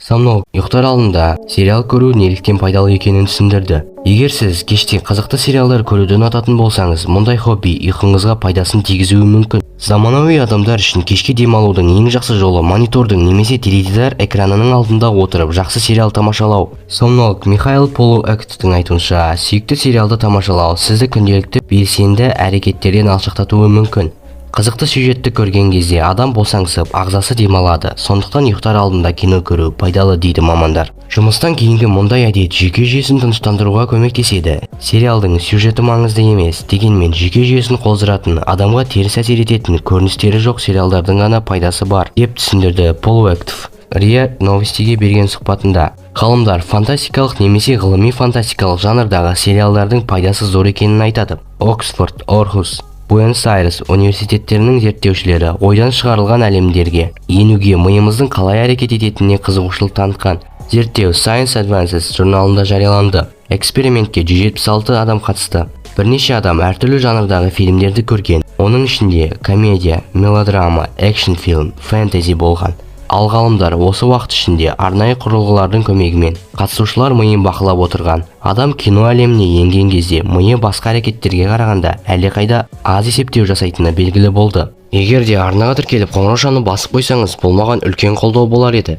Сомнолог ұйықтар алдында сериал көру неліктен пайдалы екенін түсіндірді. Егер сіз кеште қызықты сериалдар көруді ұнататын болсаңыз, мұндай хобби ұйқыңызға пайдасын тигізуі мүмкін. Заманауи адамдар үшін кешке демалудың ең жақсы жолы монитордың немесе теледидар экранының алдында отырып жақсы сериал тамашалау. Сомнолог Михаил Полуэктің айтуынша, сүйікті сериалды тамашалау сізді күнделікті белсенді әрекеттерден алшақтатуы мүмкін. Қызықты сюжетті көрген кезде адам босаңсып, ағзасы демалады. Сондықтан ұйықтар алдында кино көру пайдалы дейді мамандар. Жұмыстан кейінгі мұндай әдет жүйке жүйесін тыныштандыруға көмектеседі. Сериалдың сюжеті маңызды емес, дегенмен жүйке жүйесін қоздыратын, адамға теріс әсер ететін көріністері жоқ сериалдардың ғана пайдасы бар, деп түсіндірді Полуэктов РИА Новостиге берген сұхбатында. Ғалымдар фантастикалық немесе ғылыми фантастикалық жанрдағы сериалдардың пайдасы зор екенін айтады. Оксфорд, Орхус, Буэнос-Айрес университеттерінің зерттеушілері ойдан шығарылған әлемдерге енуге миымыздың қалай әрекет ететініне қызығушылық танытқан. Зерттеу Science Advances журналында жарияланды. Экспериментке 176 адам қатысты. Бірнеше адам әртүрлі жанрдағы фильмдерді көрген. Оның ішінде комедия, мелодрама, экшн фильм, фэнтези болған. Ал ғалымдар осы уақыт ішінде арнайы құрылғылардың көмегімен қатысушылар миын бақылап отырған. Адам кино әлеміне енген кезде миы басқа әрекеттерге қарағанда әлдеқайда аз есептеу жасайтыны белгілі болды. Егер де арнаға тіркеліп қоңырау шамын басып қойсаңыз, бұл маған үлкен қолдау болар еді.